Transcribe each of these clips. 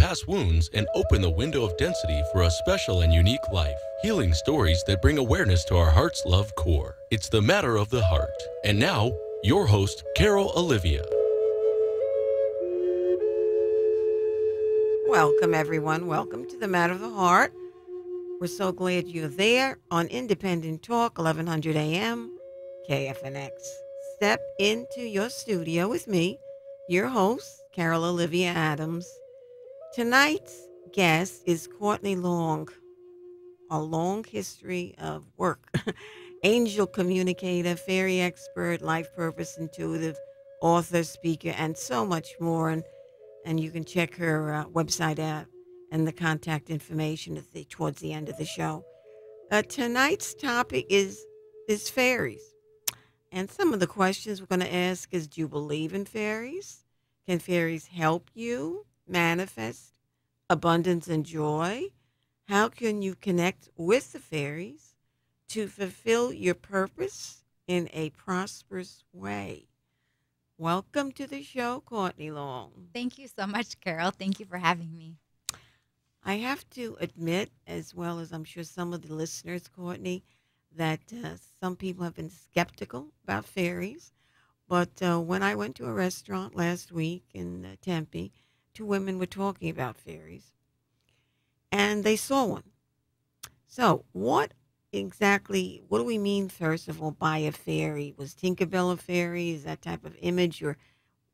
past wounds and open the window of density for a special and unique life. Healing stories that bring awareness to our heart's love core. It's the matter of the heart. And now, your host, Carol Olivia. Welcome, everyone. Welcome to the Matter of the Heart. We're so glad you're there on Independent Talk, 1100 AM, KFNX. Step into your studio with me, your host, Carol Olivia Adams. Tonight's guest is Courtney Long, a long history of work. Angel communicator, fairy expert, life purpose intuitive, author, speaker, and so much more. And you can check her website out and the contact information towards the end of the show. Tonight's topic is fairies. And some of the questions we're going to ask is, do you believe in fairies? Can fairies help you manifest abundance and joy? How can you connect with the fairies to fulfill your purpose in a prosperous way? Welcome to the show, Courtney Long. Thank you so much, Carol. Thank you for having me. I have to admit, as well as I'm sure some of the listeners, Courtney, that some people have been skeptical about fairies. But when I went to a restaurant last week in Tempe, two women were talking about fairies, and they saw one. So what do we mean, first of all, by a fairy? Was Tinkerbell a fairy? Is that type of image? Or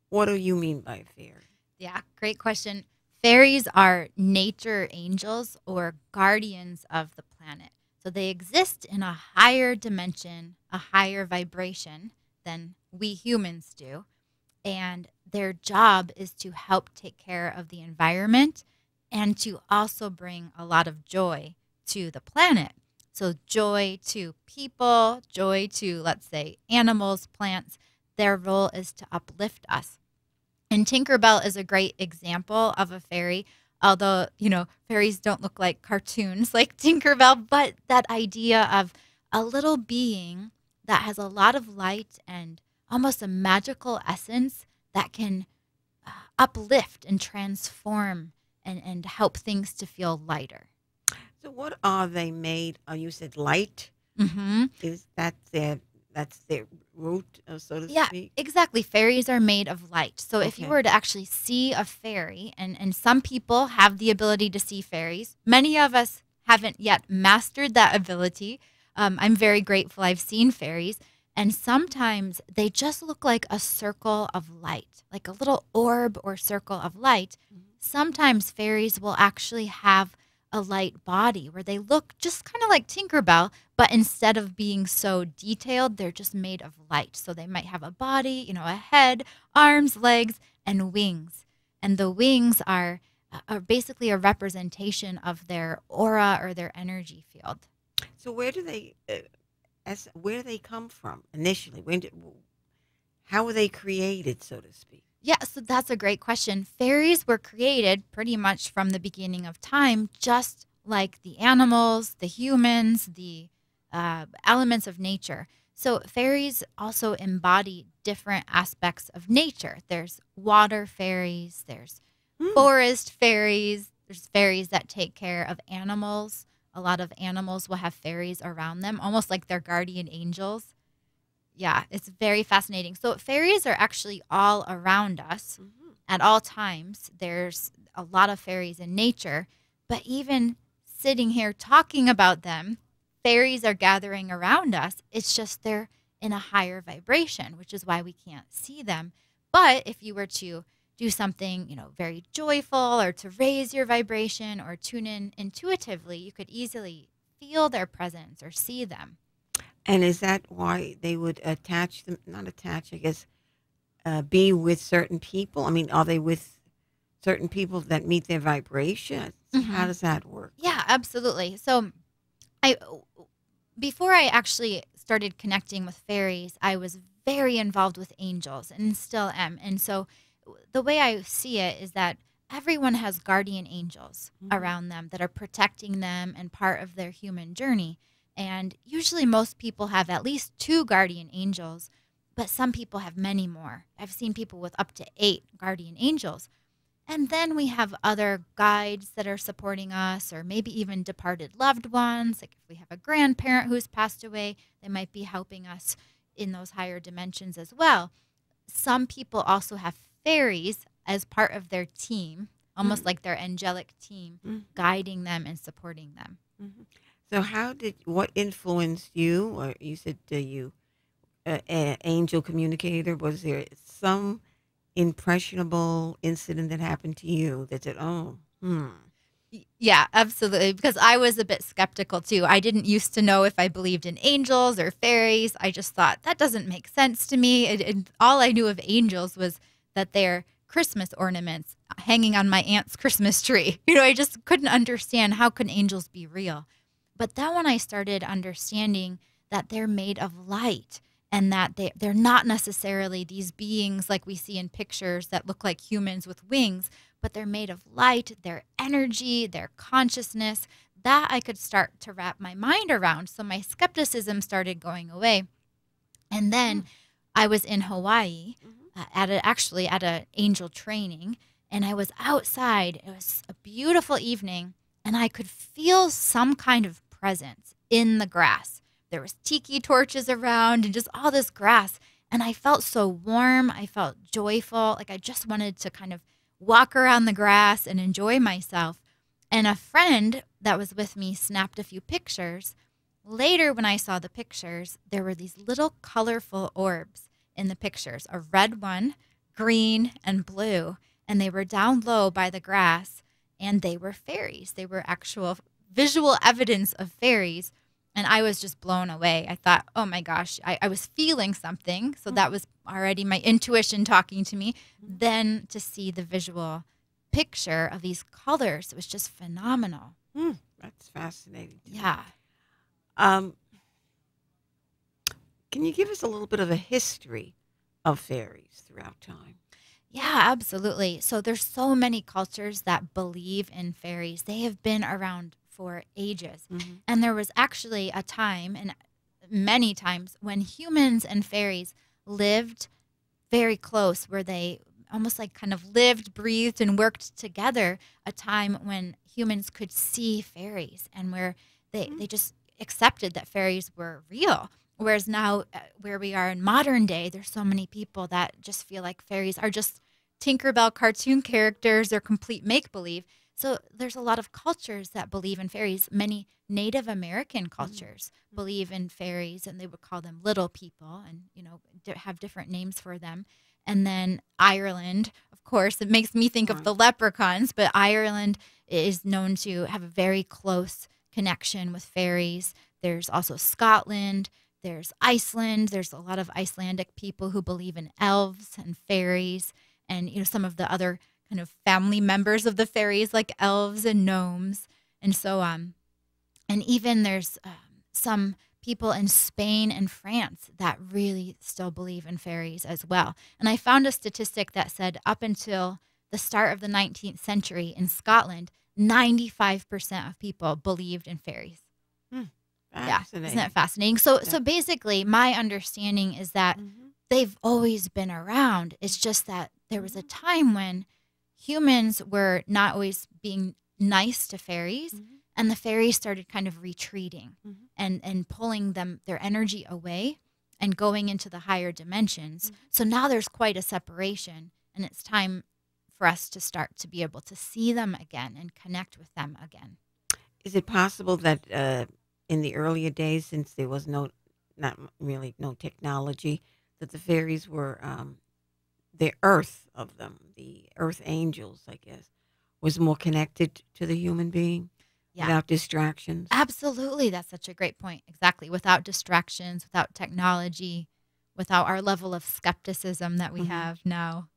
what do you mean by a fairy? Yeah, great question. Fairies are nature angels or guardians of the planet. So they exist in a higher dimension, a higher vibration than we humans do. And their job is to help take care of the environment and to also bring a lot of joy to the planet. So joy to people, joy to, let's say, animals, plants. Their role is to uplift us. And Tinkerbell is a great example of a fairy. Although, fairies don't look like cartoons like Tinkerbell, but that idea of a little being that has a lot of light and almost a magical essence that can uplift and transform and help things to feel lighter. So what are they made of? You said light. Mm-hmm. Is that that's their root, so to Yeah, speak? exactly. Fairies are made of light. So if you Okay. were to actually see a fairy, and some people have the ability to see fairies, many of us haven't yet mastered that ability. I'm very grateful I've seen fairies, and sometimes they just look like a circle of light, like a little orb or circle of light. Sometimes fairies will actually have a light body where they look just kind of like Tinkerbell, but instead of being so detailed, they're just made of light. So they might have a body, a head, arms, legs, and wings. And the wings are basically a representation of their aura or their energy field. So where do they come from initially? How were they created, so to speak? Yeah, so that's a great question. Fairies were created pretty much from the beginning of time, just like the animals, the humans, the elements of nature. So fairies also embody different aspects of nature. There's water fairies, there's forest fairies, there's fairies that take care of animals. A lot of animals will have fairies around them, almost like their guardian angels. Yeah, it's very fascinating. So fairies are actually all around us at all times. There's a lot of fairies in nature, but even sitting here talking about them, fairies are gathering around us. It's just they're in a higher vibration, which is why we can't see them. But if you were to do something, very joyful or to raise your vibration or tune in intuitively, you could easily feel their presence or see them. And is that why they would not attach, I guess, be with certain people? I mean, are they with certain people that meet their vibration? How does that work? Yeah, absolutely. So before I actually started connecting with fairies, I was very involved with angels and still am. And so the way I see it is that everyone has guardian angels around them that are protecting them and part of their human journey. And usually most people have at least 2 guardian angels, but some people have many more. I've seen people with up to 8 guardian angels. And then we have other guides that are supporting us, or maybe even departed loved ones. Like if we have a grandparent who's passed away, they might be helping us in those higher dimensions as well. Some people also have fairies as part of their team, almost like their angelic team, guiding them and supporting them. So, what influenced you? Or you said angel communicator. Was there some impressionable incident that happened to you that said, "Oh, Yeah, absolutely. Because I was a bit skeptical too. I didn't used to know if I believed in angels or fairies. I just thought that doesn't make sense to me. And all I knew of angels was that they're Christmas ornaments hanging on my aunt's Christmas tree. I just couldn't understand how could angels be real. But then when I started understanding that they're made of light and that they're not necessarily these beings like we see in pictures that look like humans with wings, but they're made of light, their energy, their consciousness, that I could start to wrap my mind around. So my skepticism started going away. And then I was in Hawaii at an angel training, and I was outside. It was a beautiful evening, and I could feel some kind of presence in the grass. There was tiki torches around and just all this grass, and I felt so warm. I felt joyful. Like I just wanted to kind of walk around the grass and enjoy myself. And a friend that was with me snapped a few pictures. Later, when I saw the pictures, there were these little colorful orbs in the pictures, a red one, green, and blue. And they were down low by the grass, and they were fairies. They were actual visual evidence of fairies. And I was just blown away. I thought, oh my gosh, I was feeling something. So that was already my intuition talking to me. Then to see the visual picture of these colors, it was just phenomenal. That's fascinating. Yeah. Can you give us a little bit of a history of fairies throughout time? Yeah, absolutely. So there's so many cultures that believe in fairies. They have been around for ages. And there was actually a time, and many times, when humans and fairies lived very close, where they almost like kind of lived, breathed, and worked together, a time when humans could see fairies and where they just accepted that fairies were real. Whereas now, where we are in modern day, there's so many people that just feel like fairies are just Tinkerbell cartoon characters or complete make-believe. So there's a lot of cultures that believe in fairies. Many Native American cultures believe in fairies, and they would call them little people and, have different names for them. And then Ireland, of course, it makes me think of the leprechauns, but Ireland is known to have a very close connection with fairies. There's also Scotland. There's Iceland. There's a lot of Icelandic people who believe in elves and fairies, and some of the other kind of family members of the fairies like elves and gnomes and so on. And even there's some people in Spain and France that really still believe in fairies as well. And I found a statistic that said up until the start of the 19th century in Scotland, 95% of people believed in fairies. Yeah, isn't that fascinating? So basically, my understanding is that they've always been around. It's just that there was a time when humans were not always being nice to fairies, and the fairies started kind of retreating and pulling their energy away and going into the higher dimensions. So now there's quite a separation, and it's time for us to start to be able to see them again and connect with them again. Is it possible that in the earlier days, since there was not really no technology, that the fairies were the earth of them, the earth angels, I guess, was more connected to the human being without distractions? Absolutely. That's such a great point. Exactly. Without distractions, without technology, without our level of skepticism that we have now.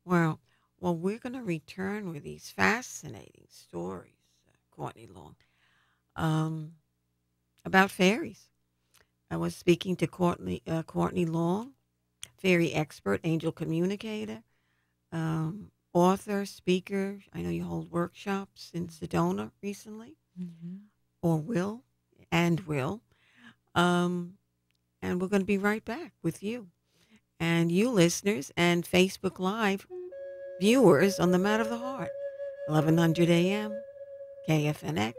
Well, we're going to return with these fascinating stories, Courtney Long, about fairies. I was speaking to Courtney Long, fairy expert, angel communicator, author, speaker. I know you hold workshops in Sedona recently, or will. And we're going to be right back with you and you listeners and Facebook Live. viewers on the Matter of the Heart, 1100 a.m. KFNX.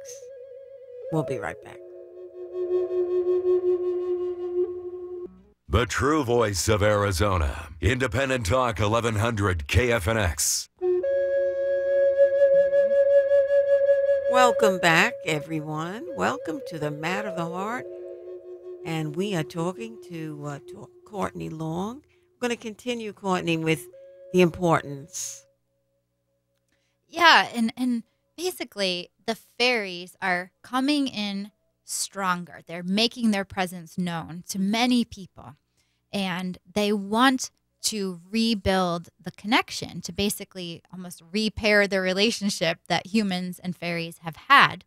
We'll be right back. The true voice of Arizona. Independent Talk 1100 KFNX. Welcome back, everyone. Welcome to the Matter of the Heart. And we are talking to Courtney Long. We're going to continue, Courtney, with the importance. Yeah, and basically the fairies are coming in stronger. They're making their presence known to many people. And they want to rebuild the connection, to basically almost repair the relationship that humans and fairies have had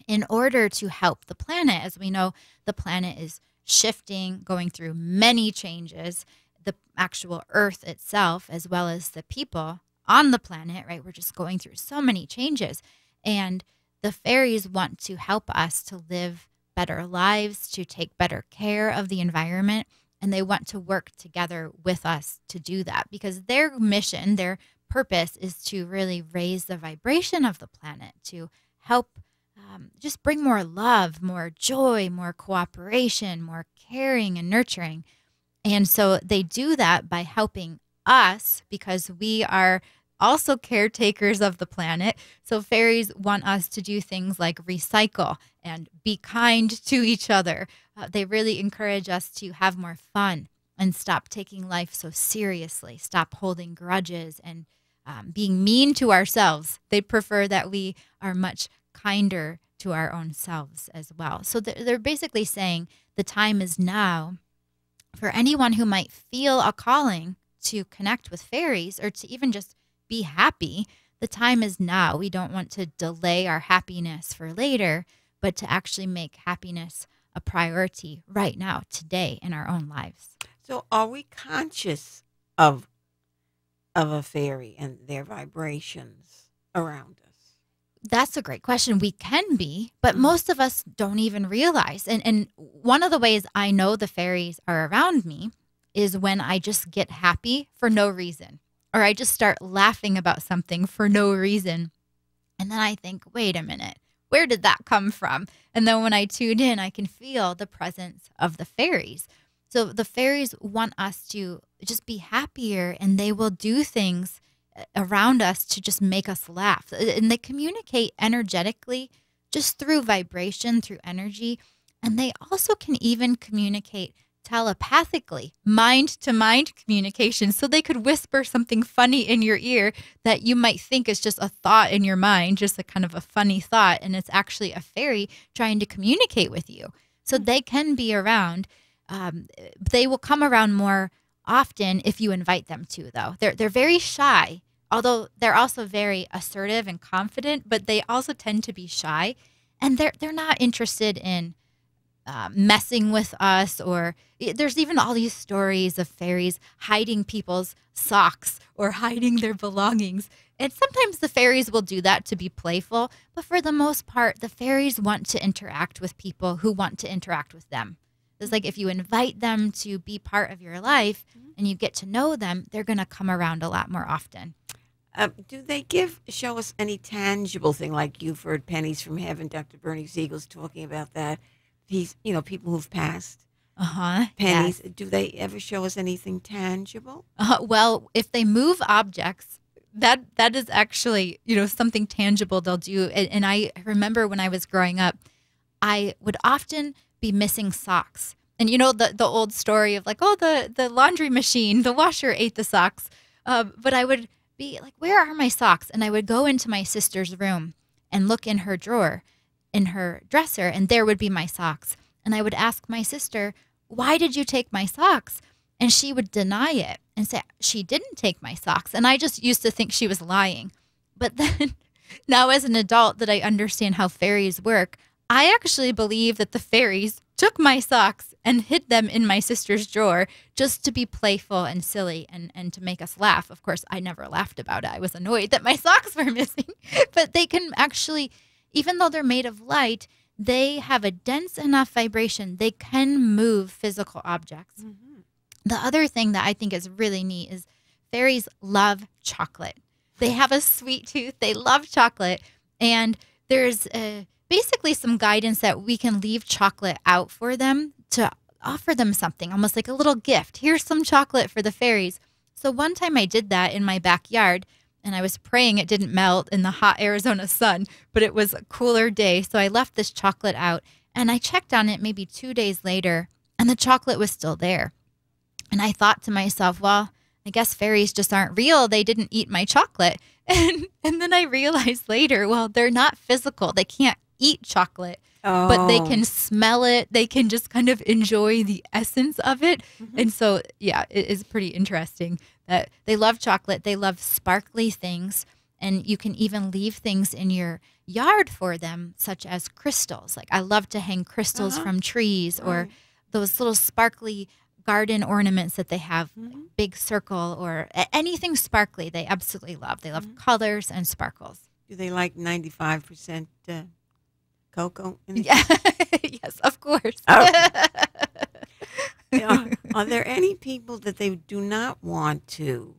in order to help the planet. As we know, the planet is shifting, going through many changes, the actual Earth itself, as well as the people on the planet, right? We're just going through so many changes. And the fairies want to help us to live better lives, to take better care of the environment. And they want to work together with us to do that, because their mission, their purpose is to really raise the vibration of the planet, to help just bring more love, more joy, more cooperation, more caring and nurturing. And so they do that by helping us, because we are also caretakers of the planet. So fairies want us to do things like recycle and be kind to each other. They really encourage us to have more fun and stop taking life so seriously, stop holding grudges and being mean to ourselves. They prefer that we are much kinder to our own selves as well. So they're basically saying the time is now for anyone who might feel a calling to connect with fairies or to even just be happy. The time is now. We don't want to delay our happiness for later, but to actually make happiness a priority right now, today, in our own lives. So are we conscious of a fairy and their vibrations around us? That's a great question. We can be, but most of us don't even realize. And one of the ways I know the fairies are around me is when I just get happy for no reason, or I just start laughing about something for no reason. And then I think, wait a minute, where did that come from? And then when I tune in, I can feel the presence of the fairies. So the fairies want us to just be happier, and they will do things around us to just make us laugh. And they communicate energetically just through vibration, through energy. And they also can even communicate telepathically, mind-to-mind communication. So they could whisper something funny in your ear that you might think is just a thought in your mind, just a kind of a funny thought. And it's actually a fairy trying to communicate with you. So they can be around. They will come around more often if you invite them to, though. They're very shy, although they're also very assertive and confident, but they also tend to be shy. And they're not interested in messing with us, or there's even all these stories of fairies hiding people's socks or hiding their belongings. And sometimes the fairies will do that to be playful, but for the most part, the fairies want to interact with people who want to interact with them. It's like if you invite them to be part of your life and you get to know them, they're going to come around a lot more often. Do they show us any tangible thing, like you've heard Pennies from Heaven, Dr. Bernie Siegel's talking about that? These, people who've passed. Pennies. Yes. Do they ever show us anything tangible? Well, if they move objects, that is actually, something tangible they'll do. And I remember when I was growing up, I would often be missing socks. And the old story of like, oh, the laundry machine, the washer ate the socks. But I would be like, where are my socks? And I would go into my sister's room and look in her drawer, in her dresser, and there would be my socks. And I would ask my sister, why did you take my socks? And she would deny it and say, she didn't take my socks. And I just used to think she was lying. But then now as an adult that I understand how fairies work, I actually believe that the fairies took my socks and hid them in my sister's drawer just to be playful and silly and to make us laugh. Of course, I never laughed about it. I was annoyed that my socks were missing. But they can actually, even though they're made of light, they have a dense enough vibration. They can move physical objects. Mm-hmm. The other thing that I think is really neat is fairies love chocolate. They have a sweet tooth. They love chocolate. And there's basically some guidance that we can leave chocolate out for them to offer them something, almost like a little gift. Here's some chocolate for the fairies. So one time I did that in my backyard, and I was praying it didn't melt in the hot Arizona sun, but it was a cooler day. So I left this chocolate out, and I checked on it maybe 2 days later, and the chocolate was still there. And I thought to myself, well, I guess fairies just aren't real. They didn't eat my chocolate. And then I realized later, well, they're not physical. They can't eat chocolate, but they can smell it. They can just kind of enjoy the essence of it. And so, yeah, it is pretty interesting that they love chocolate. They love sparkly things. And you can even leave things in your yard for them, such as crystals. Like I love to hang crystals from trees or those little sparkly garden ornaments that they have, like big circle or anything sparkly. They absolutely love. They love colors and sparkles. Do they like 95% cocoa? Yes, of course. Are there any people that they do not want to?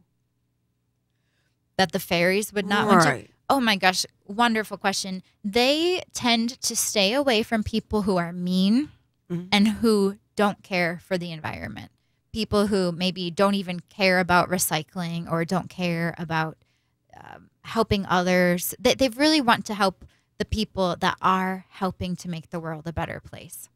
That the fairies would not want to? Oh my gosh, wonderful question. They tend to stay away from people who are mean and who don't care for the environment. People who maybe don't even care about recycling or don't care about helping others. They really want to help the people that are helping to make the world a better place.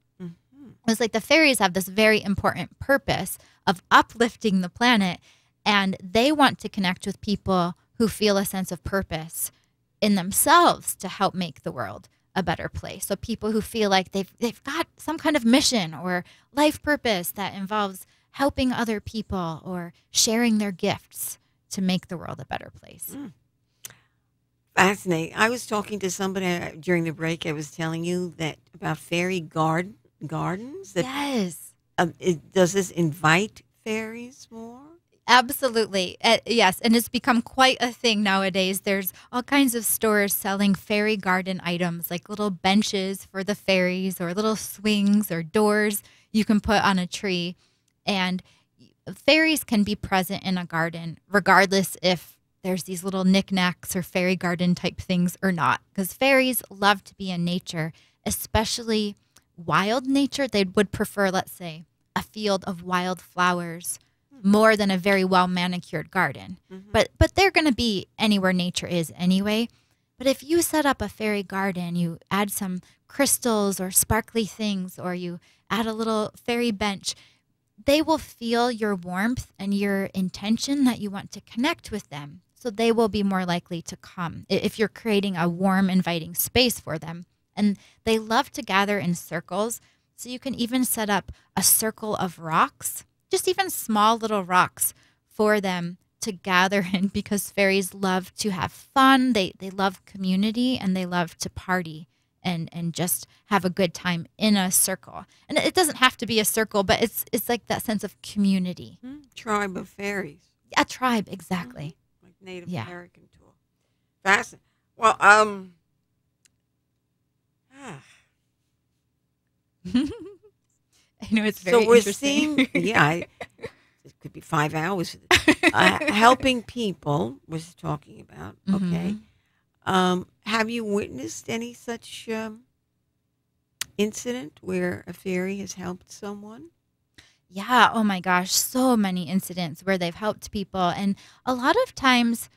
It's like the fairies have this very important purpose of uplifting the planet, and they want to connect with people who feel a sense of purpose in themselves to help make the world a better place. So people who feel like they've got some kind of mission or life purpose that involves helping other people or sharing their gifts to make the world a better place. Fascinating. I was talking to somebody during the break. I was telling you that about fairy gardens. That, yes. Does this invite fairies more? Absolutely. Yes. And it's become quite a thing nowadays. There's all kinds of stores selling fairy garden items, like little benches for the fairies or little swings or doors you can put on a tree. And fairies can be present in a garden regardless if there's these little knickknacks or fairy garden type things or not, because fairies love to be in nature, especially wild nature. They would prefer, let's say, a field of wild flowers more than a very well manicured garden. But they're going to be anywhere nature is anyway. But if you set up a fairy garden, you add some crystals or sparkly things, or you add a little fairy bench, they will feel your warmth and your intention that you want to connect with them. So they will be more likely to come if you're creating a warm, inviting space for them. And they love to gather in circles. So you can even set up a circle of rocks, just even small little rocks for them to gather in, because fairies love to have fun. They love community, and they love to party and just have a good time in a circle. And it doesn't have to be a circle, but it's like that sense of community. Tribe of fairies. A tribe, exactly. Like Native American tool. Fascinating. Well, I know it's very interesting. So we're seeing, it could be 5 hours. Helping people we're talking about, okay. Have you witnessed any such incident where a fairy has helped someone? Yeah. Oh my gosh. So many incidents where they've helped people. And a lot of times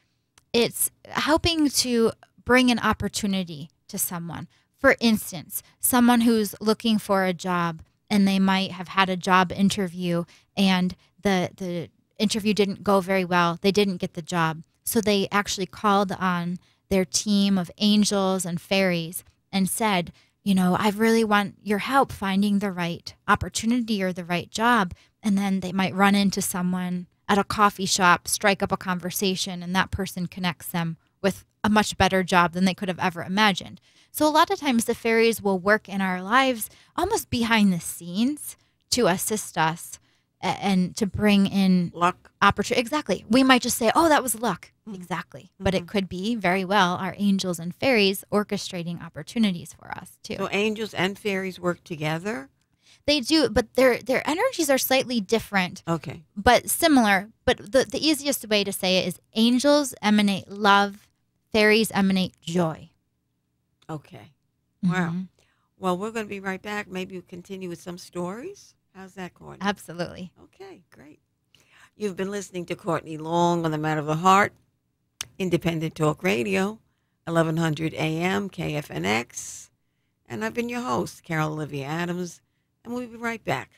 it's helping to bring an opportunity to someone. For instance, someone who's looking for a job, and they might have had a job interview, and the interview didn't go very well. They didn't get the job. So they actually called on their team of angels and fairies and said, I really want your help finding the right opportunity or the right job. And then they might run into someone at a coffee shop, strike up a conversation, and that person connects them with a much better job than they could have ever imagined. So a lot of times the fairies will work in our lives almost behind the scenes to assist us and to bring in luck. Opportunity. Exactly. We might just say, oh, that was luck. Exactly. But it could be very well our angels and fairies orchestrating opportunities for us too. So angels and fairies work together? They do, but their energies are slightly different, Okay. but similar. But the easiest way to say it is angels emanate love, fairies emanate joy. Okay. Wow. Mhm. Well, we're going to be right back. Maybe we'll continue with some stories. How's that, Courtney? Absolutely. Okay, great. You've been listening to Courtney Long on the Matter of the Heart, Independent Talk Radio, 1100 AM, KFNX. And I've been your host, Carol Olivia Adams, and we'll be right back.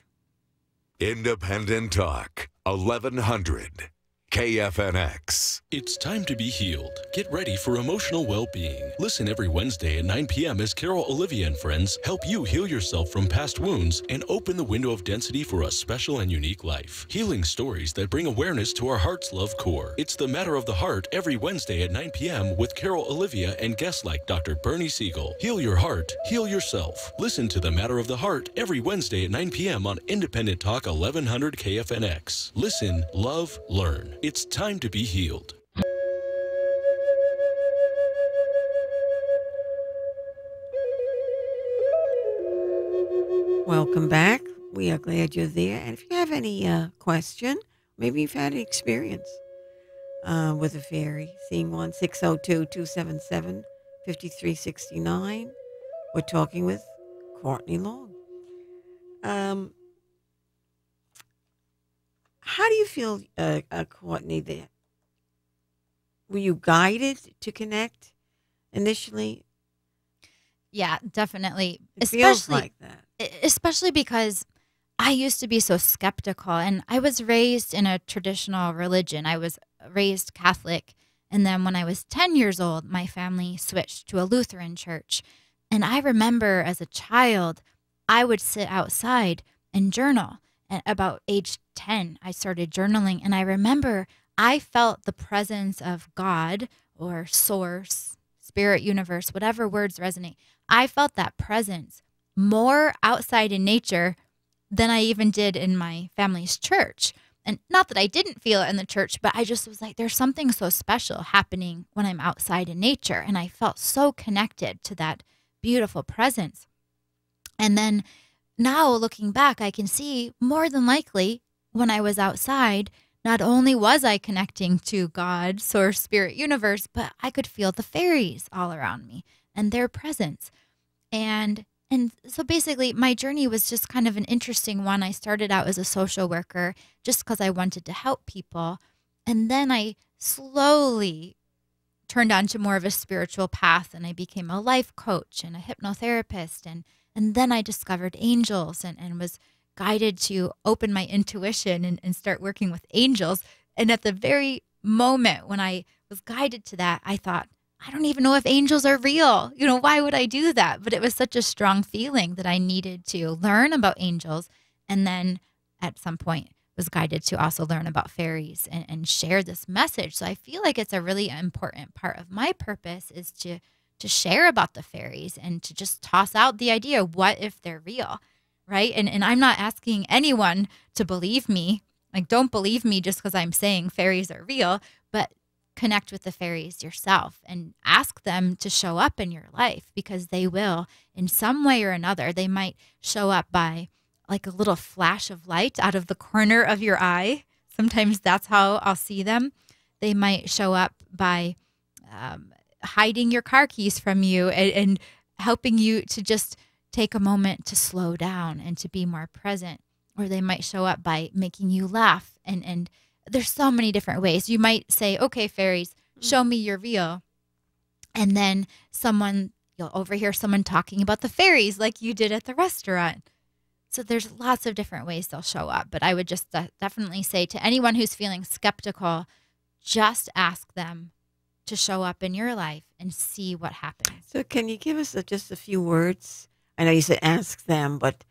Independent Talk, 1100 KFNX. It's time to be healed. Get ready for emotional well-being. Listen every Wednesday at 9 p.m. as Carol Olivia and friends help you heal yourself from past wounds and open the window of density for a special and unique life. Healing stories that bring awareness to our heart's love core. It's The Matter of the Heart every Wednesday at 9 p.m. with Carol Olivia and guests like Dr. Bernie Siegel. Heal your heart, heal yourself. Listen to The Matter of the Heart every Wednesday at 9 p.m. on Independent Talk 1100 KFNX. Listen, love, learn. It's time to be healed. Welcome back. We are glad you're there. And if you have any question, maybe you've had an experience with a fairy, seeing one, 602-277-5369. We're talking with Courtney Long. How do you feel, Courtney, that were you guided to connect initially? Yeah, definitely. It feels like that. Especially because I used to be so skeptical, and I was raised in a traditional religion. I was raised Catholic, and then when I was 10 years old, my family switched to a Lutheran church. And I remember as a child, I would sit outside and journal. And about age 10, I started journaling, and I remember I felt the presence of God or source, spirit, universe, whatever words resonate. I felt that presence more outside in nature than I even did in my family's church. And not that I didn't feel it in the church, but I just was like, there's something so special happening when I'm outside in nature. And I felt so connected to that beautiful presence. And then now looking back, I can see more than likely when I was outside, not only was I connecting to God, source, spirit, universe, but I could feel the fairies all around me and their presence. And so basically my journey was just kind of an interesting one. I started out as a social worker just because I wanted to help people. And then I slowly turned onto more of a spiritual path, and I became a life coach and a hypnotherapist. And then I discovered angels and was guided to open my intuition and start working with angels. And at the very moment when I was guided to that, I thought, I don't even know if angels are real. You know, why would I do that? But it was such a strong feeling that I needed to learn about angels. And then at some point was guided to also learn about fairies and share this message. So I feel like it's a really important part of my purpose is to share about the fairies and to just toss out the idea, what if they're real, right? And I'm not asking anyone to believe me. Like, don't believe me just because I'm saying fairies are real, but connect with the fairies yourself and ask them to show up in your life, because they will in some way or another. They might show up by like a little flash of light out of the corner of your eye. Sometimes that's how I'll see them. They might show up by hiding your car keys from you and helping you to just take a moment to slow down and to be more present. Or they might show up by making you laugh. And there's so many different ways. You might say, okay, fairies, show me you're real. And then you'll overhear someone talking about the fairies like you did at the restaurant. So there's lots of different ways they'll show up. But I would just definitely say to anyone who's feeling skeptical, just ask them to show up in your life and see what happens. So can you give us just a few words? I know you said ask them, but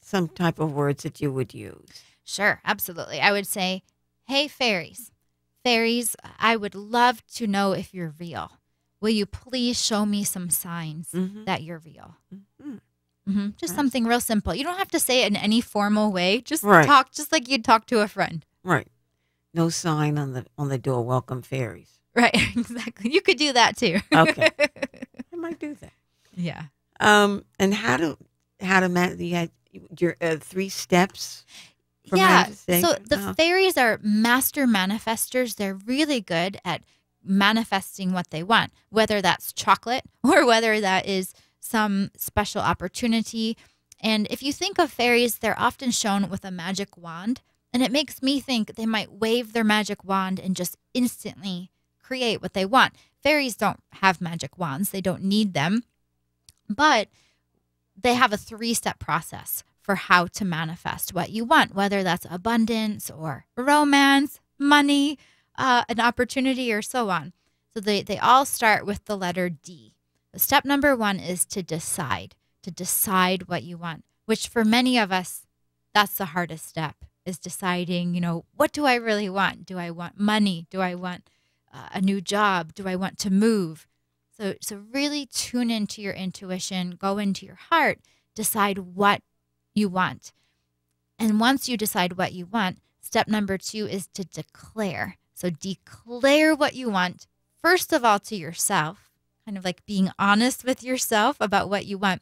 some type of words that you would use. Sure, absolutely. I would say, hey, fairies. Fairies, I would love to know if you're real. Will you please show me some signs that you're real? Just something real simple. You don't have to say it in any formal way. Just talk just like you'd talk to a friend. Right. No sign on the door, welcome fairies. Right, exactly. You could do that too. Okay. I might do that. Yeah. And how to 3 steps for Yeah. manifestation? So the fairies are master manifestors. They're really good at manifesting what they want, whether that's chocolate or whether that is some special opportunity. And if you think of fairies, they're often shown with a magic wand. And it makes me think they might wave their magic wand and just instantly create what they want. Fairies don't have magic wands. They don't need them. But they have a 3-step process for how to manifest what you want, whether that's abundance or romance, money, an opportunity, or so on. So they all start with the letter D. The step number 1 is to decide what you want, which for many of us, that's the hardest step, is deciding, what do I really want? Do I want money? Do I want a new job? Do I want to move? So really tune into your intuition, go into your heart, decide what you want. And once you decide what you want, step number 2 is to declare. So declare what you want, first of all, to yourself, kind of like being honest with yourself about what you want.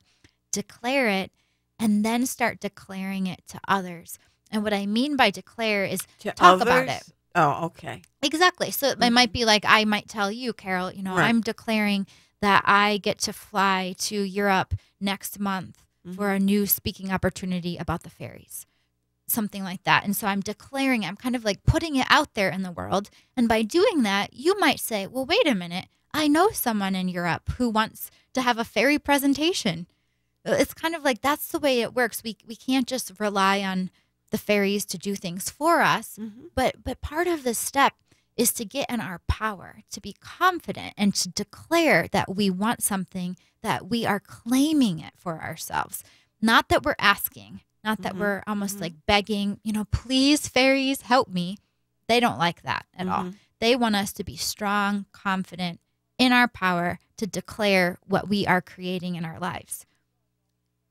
Declare it, and then start declaring it to others. And what I mean by declare is talk about it. Oh, okay. Exactly. So it might be like, I might tell you, Carol, Right. I'm declaring that I get to fly to Europe next month for a new speaking opportunity about the fairies, something like that. And so I'm declaring, I'm kind of like putting it out there in the world. And by doing that, you might say, well, wait a minute. I know someone in Europe who wants to have a fairy presentation. It's kind of like, that's the way it works. We can't just rely on the fairies to do things for us. But part of this step is to get in our power, to be confident and to declare that we want something, that we are claiming it for ourselves. Not that we're asking, not that we're almost like begging, please, fairies, help me. They don't like that at all. They want us to be strong, confident in our power to declare what we are creating in our lives.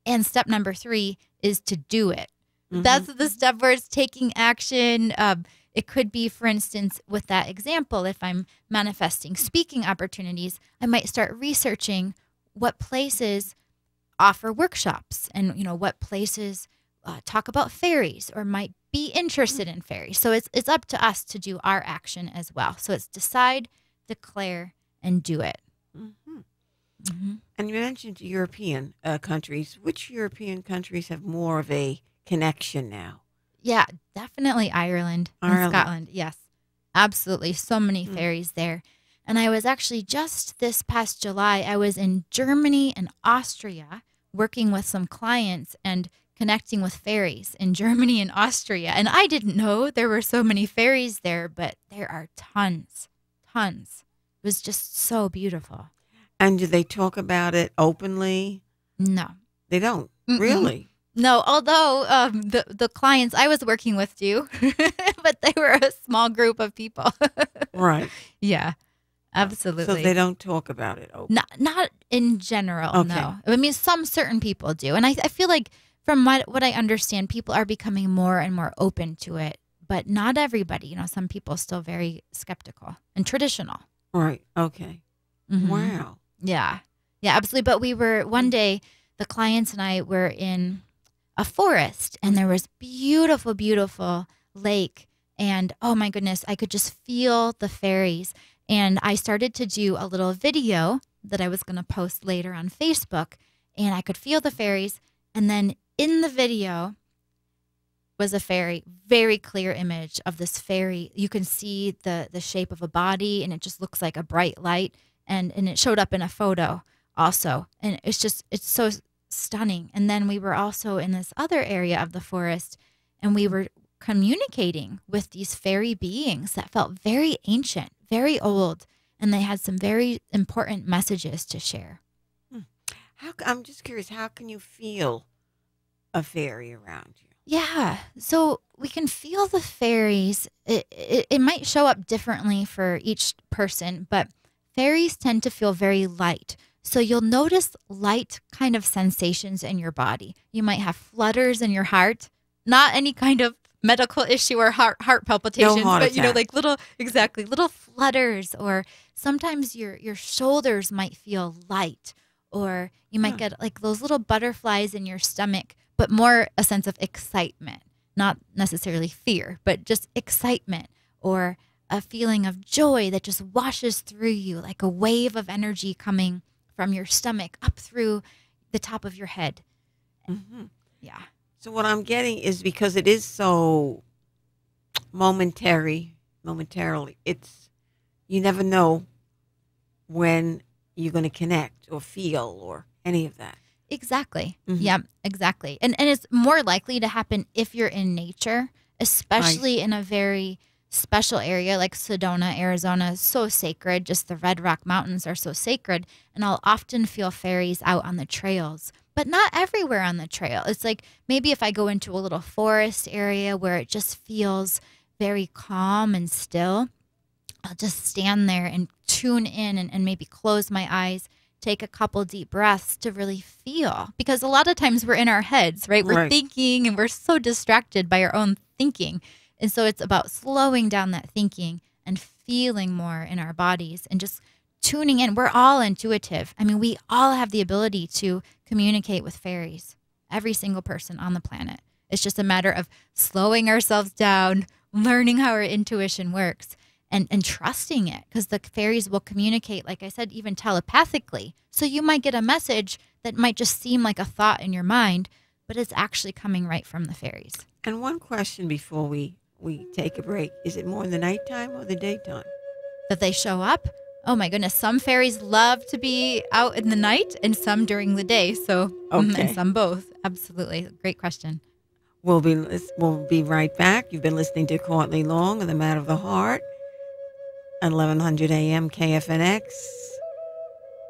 And step number 3 is to do it. That's the step where it's taking action. It could be, for instance, with that example, if I'm manifesting speaking opportunities, I might start researching what places offer workshops and, what places talk about fairies or might be interested in fairies. So it's up to us to do our action as well. So it's decide, declare, and do it. And you mentioned European countries. Which European countries have more of a connection now? Yeah, definitely Ireland and Scotland. Yes, absolutely. So many fairies there. And I was actually just this past July, I was in Germany and Austria working with some clients and connecting with fairies in Germany and Austria. And I didn't know there were so many fairies there, but there are tons. It was just so beautiful. And do they talk about it openly? No. They don't? Really? No, although the clients I was working with do, but they were a small group of people. Right. Yeah, absolutely. So they don't talk about it openly? Not in general, Okay. no. I mean, some certain people do. And I feel like from what I understand, people are becoming more and more open to it, but not everybody. Some people are still very skeptical and traditional. Right. Okay. Wow. Yeah. Yeah, absolutely. But we were, one day, the clients and I were in a forest and there was beautiful, beautiful lake. And oh my goodness, I could just feel the fairies. And I started to do a little video that I was going to post later on Facebook. And I could feel the fairies. And then in the video was a fairy, very clear image of this fairy. You can see the shape of a body and it just looks like a bright light. And it showed up in a photo also. And it's so stunning. And then we were also in this other area of the forest and we were communicating with these fairy beings that felt very ancient, very old, and they had some very important messages to share. I'm just curious, how can you feel a fairy around you? Yeah, so we can feel the fairies. It might show up differently for each person, but fairies tend to feel very light. So you'll notice light kind of sensations in your body. You might have flutters in your heart, not any kind of medical issue or heart palpitations, No heart but attack. like little flutters, or sometimes your shoulders might feel light, or you might get like those little butterflies in your stomach but more a sense of excitement, not necessarily fear, but just excitement or a feeling of joy that just washes through you like a wave of energy coming from your stomach up through the top of your head. Mm-hmm. Yeah. So what I'm getting is because it is so momentarily, it's, you never know when you're going to connect or feel or any of that. Exactly. Mhm. Yeah, exactly. And it's more likely to happen if you're in nature, especially in a very special area like Sedona, Arizona is so sacred. Just the Red Rock Mountains are so sacred. And I'll often feel fairies out on the trails, but not everywhere on the trail. It's like maybe if I go into a little forest area where it just feels very calm and still, I'll just stand there and tune in and maybe close my eyes, take a couple deep breaths to really feel. Because a lot of times we're in our heads, right? We're Right. thinking and we're so distracted by our own thinking. And so it's about slowing down that thinking and feeling more in our bodies and just tuning in. We're all intuitive. I mean, we all have the ability to communicate with fairies, every single person on the planet. It's just a matter of slowing ourselves down, learning how our intuition works, and trusting it, because the fairies will communicate, like I said, even telepathically. So you might get a message that might just seem like a thought in your mind, but it's actually coming right from the fairies. And one question before we take a break. Is it more in the nighttime or the daytime? That they show up? Oh my goodness. Some fairies love to be out in the night and some during the day. So, Okay. and some both. Absolutely. Great question. We'll be right back. You've been listening to Courtney Long on The Matter of the Heart at 1100 a.m. KFNX.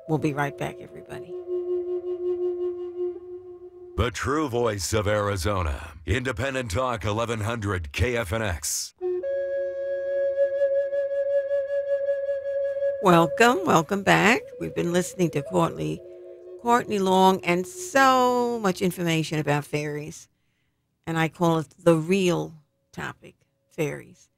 We'll be right back, everybody. The true voice of Arizona. Independent Talk 1100 KFNX. Welcome back. We've been listening to Courtney Long, and so much information about fairies. And I call it the real topic, fairies.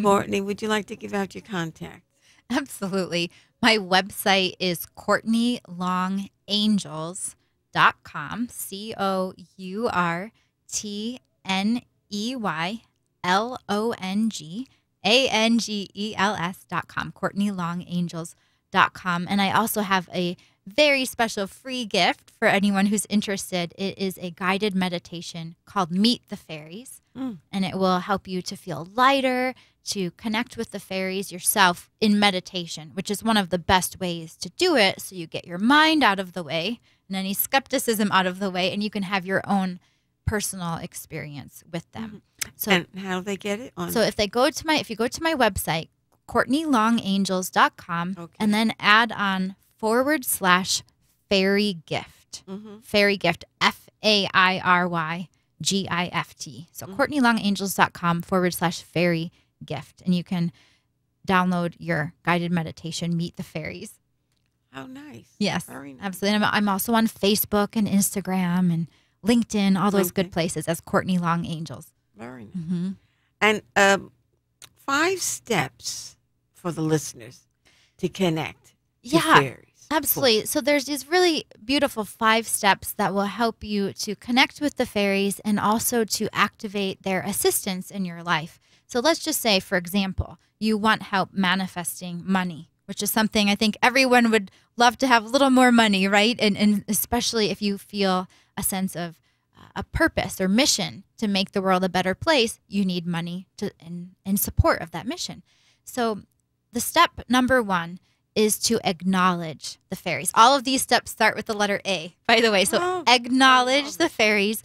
Courtney, would you like to give out your contact? Absolutely. My website is CourtneyLongAngels.com. CourtneyLongAngels.com. CourtneyLongAngels.com. And I also have a very special free gift for anyone who's interested. It is a guided meditation called Meet the Fairies. And it will help you to feel lighter, to connect with the fairies yourself in meditation, which is one of the best ways to do it. So you get your mind out of the way and any skepticism out of the way, and you can have your own personal experience with them. So, and how do they get it? So if you go to my website, CourtneyLongAngels.com, Okay. and then add on /fairy gift, fairy gift, FAIRY GIFT. So CourtneyLongAngels.com /fairy gift. And you can download your guided meditation, Meet the Fairies. How nice. Yes, Very nice. absolutely. And I'm also on Facebook and Instagram and LinkedIn, all those good places as Courtney Long Angels. Very nice. Mm-hmm. And 5 steps for the listeners to connect to fairies. Absolutely. So there's these really beautiful 5 steps that will help you to connect with the fairies and also to activate their assistance in your life. So let's just say, for example, you want help manifesting money, which is something I think everyone would love to have a little more money, right? And especially if you feel a sense of a purpose or mission to make the world a better place, you need money in support of that mission. So the step number 1 is to acknowledge the fairies. All of these steps start with the letter A, by the way. So acknowledge the fairies,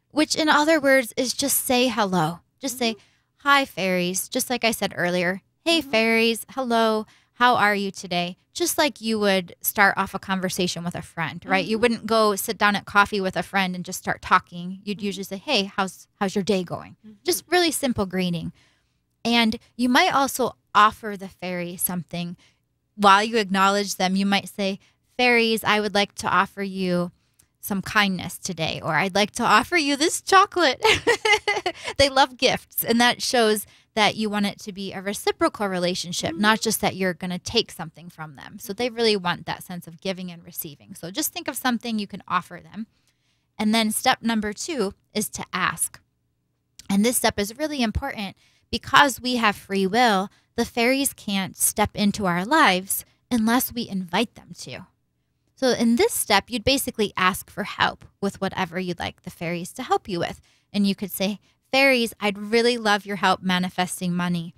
which in other words is just say hello. Just say, hi, fairies. Just like I said earlier, hey, fairies, hello, how are you today? Just like you would start off a conversation with a friend, right? You wouldn't go sit down at coffee with a friend and just start talking. You'd usually say, hey, how's your day going? Just really simple greeting. And you might also offer the fairy something. While you acknowledge them, you might say, fairies, I would like to offer you some kindness today, or I'd like to offer you this chocolate. They love gifts, and that shows that you want it to be a reciprocal relationship, not just that you're going to take something from them. So they really want that sense of giving and receiving. So just think of something you can offer them. And then step number 2 is to ask. And this step is really important because we have free will. The fairies can't step into our lives unless we invite them to. So in this step, you'd basically ask for help with whatever you'd like the fairies to help you with. And you could say, fairies, I'd really love your help manifesting money.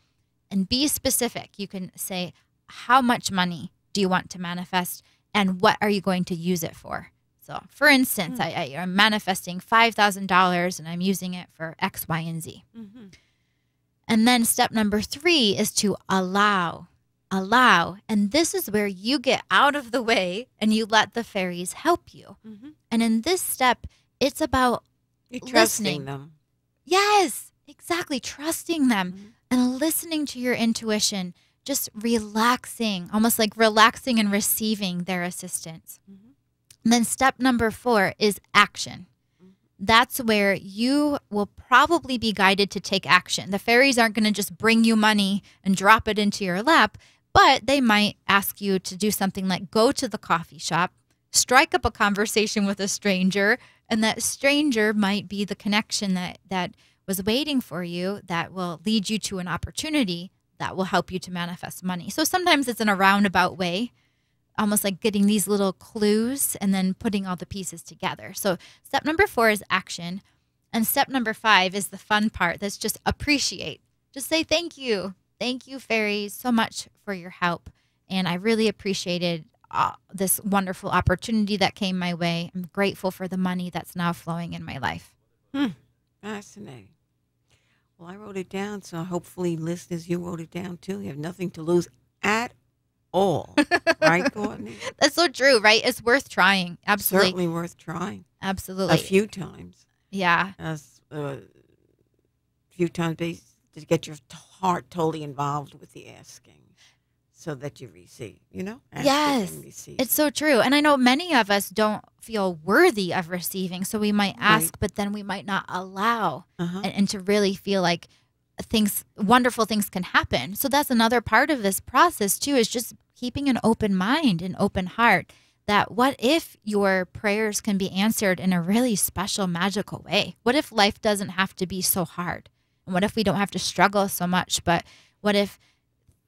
And be specific. You can say, how much money do you want to manifest? And what are you going to use it for? So for instance, I'm manifesting $5,000 and I'm using it for X, Y, and Z. Mm-hmm. And then step number 3 is to allow. And this is where you get out of the way and you let the fairies help you. Mm-hmm. And in this step, it's about You're trusting listening. them. Yes, exactly. Trusting them Mm-hmm. and listening to your intuition, just relaxing, almost like relaxing and receiving their assistance. Mm-hmm. And then step number 4 is action. That's where you will probably be guided to take action. The fairies aren't going to just bring you money and drop it into your lap, but they might ask you to do something like go to the coffee shop, strike up a conversation with a stranger, and that stranger might be the connection that was waiting for you that will lead you to an opportunity that will help you to manifest money. So sometimes it's in a roundabout way, almost like getting these little clues and then putting all the pieces together. So step number 4 is action. And step number 5 is the fun part. That's just appreciate. Just say thank you. Thank you, fairies, so much for your help. And I really appreciated this wonderful opportunity that came my way. I'm grateful for the money that's now flowing in my life. Fascinating. Well, I wrote it down, so hopefully, listeners, you wrote it down too. You have nothing to lose at all. Right, Courtney? That's so true, right? It's worth trying. Absolutely. Certainly worth trying. Absolutely. A few times. Yeah. A few times to get your heart totally involved with the asking so that you receive, Ask Yes. and receive. It's so true. And I know many of us don't feel worthy of receiving. So we might ask, but then we might not allow and to really feel like wonderful things can happen. So that's another part of this process too, is just keeping an open mind, an open heart, that what if your prayers can be answered in a really special, magical way? What if life doesn't have to be so hard? And what if we don't have to struggle so much? But what if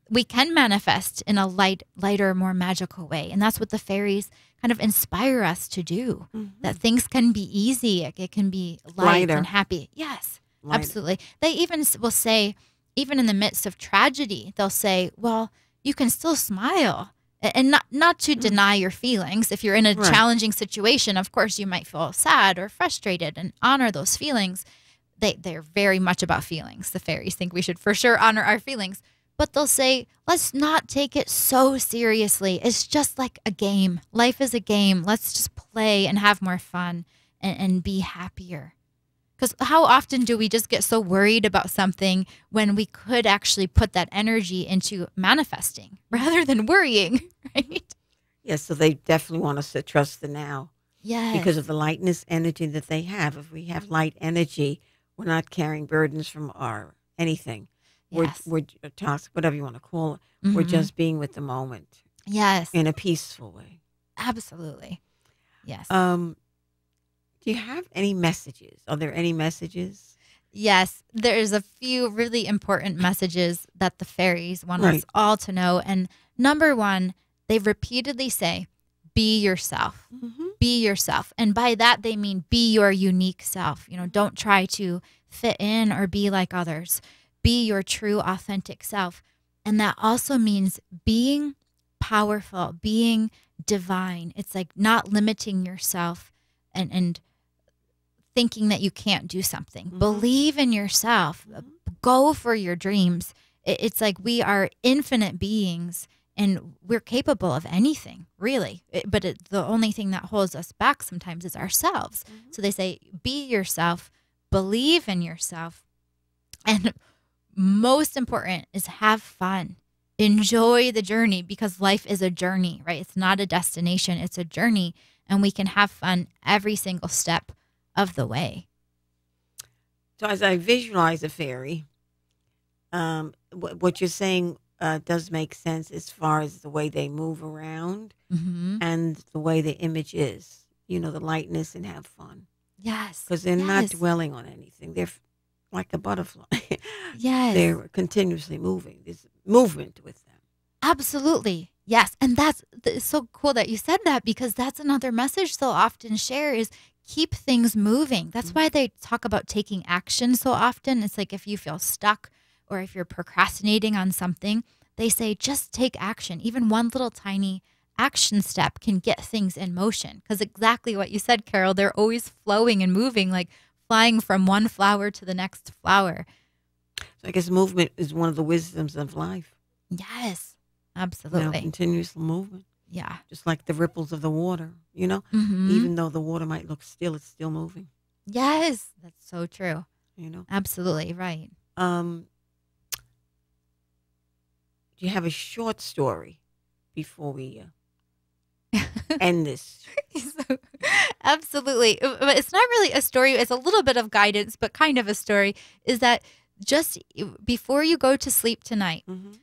we can manifest in a lighter, more magical way? And that's what the fairies kind of inspire us to do, that things can be easy. It can be light Lighter. and happy. Yes, Lighter. absolutely. They even will say, even in the midst of tragedy, they'll say, well, you can still smile. And not to deny your feelings. If you're in a challenging situation, of course, you might feel sad or frustrated, and honor those feelings. They're very much about feelings. The fairies think we should for sure honor our feelings. But they'll say, let's not take it so seriously. It's just like a game. Life is a game. Let's just play and have more fun and be happier. Because how often do we just get so worried about something when we could actually put that energy into manifesting rather than worrying, right? Yes, so they definitely want us to trust the now. Yes. Because of the lightness energy that they have. If we have light energy, we're not carrying burdens from our anything. Yes. We're toxic, whatever you want to call it. We're just being with the moment Yes. in a peaceful way. Absolutely. Yes. Do you have any messages? Are there any messages? Yes, there's a few really important messages that the fairies want us all to know. And number 1, they repeatedly say, be yourself. Be yourself. And by that, they mean be your unique self. Don't try to fit in or be like others. Be your true, authentic self. And that also means being powerful, being divine. It's like not limiting yourself and thinking that you can't do something. Believe in yourself. Go for your dreams. It's like we are infinite beings and we're capable of anything, really. But the only thing that holds us back sometimes is ourselves. So they say, be yourself, believe in yourself, and most important is have fun. Enjoy the journey, because life is a journey, right? It's not a destination. It's a journey, and we can have fun every single step of the way. So as I visualize a fairy, what you're saying does make sense as far as the way they move around and the way the image is, the lightness and have fun. Yes. because they're not Yes. dwelling on anything. They're like a butterfly. Yes. They're continuously moving. There's movement with them. Absolutely. Yes. And it's so cool that you said that, because that's another message they'll often share is keep things moving. That's why they talk about taking action so often. It's like if you feel stuck or if you're procrastinating on something, they say just take action. Even one little tiny action step can get things in motion. Because exactly what you said, Carol, they're always flowing and moving, like flying from one flower to the next flower. So I guess movement is one of the wisdoms of life. Yes, You know, absolutely. continuous movement, Yeah. just like the ripples of the water. You know, Mhm. even though the water might look still, it's still moving. Yes, that's so true. You know. Absolutely right. Do you have a short story before we end this? So, absolutely. But it's not really a story. It's a little bit of guidance, but kind of a story. Is that just before you go to sleep tonight, Mm-hmm.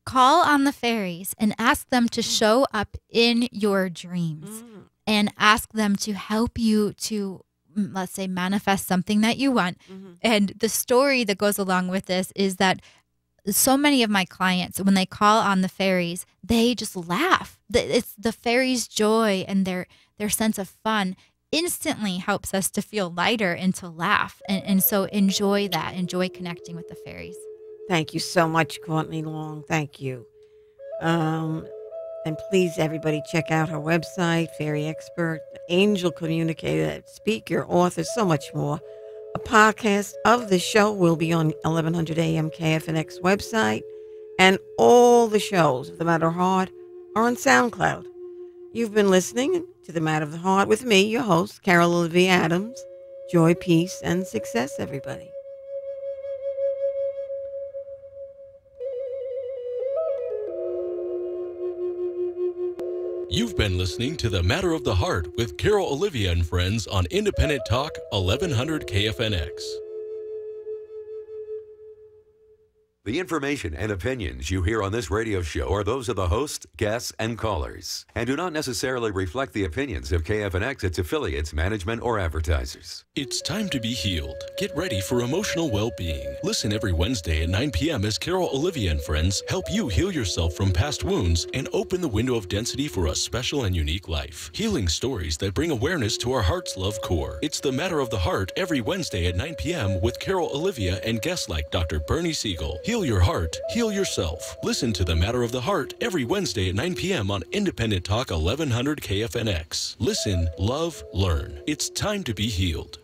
call on the fairies and ask them to show up in your dreams and ask them to help you to, let's say, manifest something that you want. Mm-hmm. And the story that goes along with this is that so many of my clients, when they call on the fairies, they just laugh. It's the fairies' joy and their sense of fun instantly helps us to feel lighter and to laugh. And so enjoy that. Enjoy connecting with the fairies. Thank you so much, Courtney Long. Thank you. And please, everybody, check out her website, Fairy Expert, Angel Communicator, speaker, author, so much more. A podcast of the show will be on 1100 AM KFNX website, and all the shows of The Matter of the Heart are on SoundCloud. You've been listening to The Matter of the Heart with me, your host, Carol Olivia Adams. Joy, peace, and success, everybody. You've been listening to The Matter of the Heart with Carol Olivia and friends on Independent Talk 1100 KFNX. The information and opinions you hear on this radio show are those of the host, guests, and callers, and do not necessarily reflect the opinions of KFNX, its affiliates, management, or advertisers. It's time to be healed. Get ready for emotional well-being. Listen every Wednesday at 9 p.m. as Carol Olivia and friends help you heal yourself from past wounds and open the window of density for a special and unique life. Healing stories that bring awareness to our heart's love core. It's The Matter of the Heart every Wednesday at 9 p.m. with Carol Olivia and guests like Dr. Bernie Siegel. Heal your heart, heal yourself. Listen to The Matter of the Heart every Wednesday at 9 p.m. on Independent Talk 1100 KFNX. Listen, love, learn. It's time to be healed.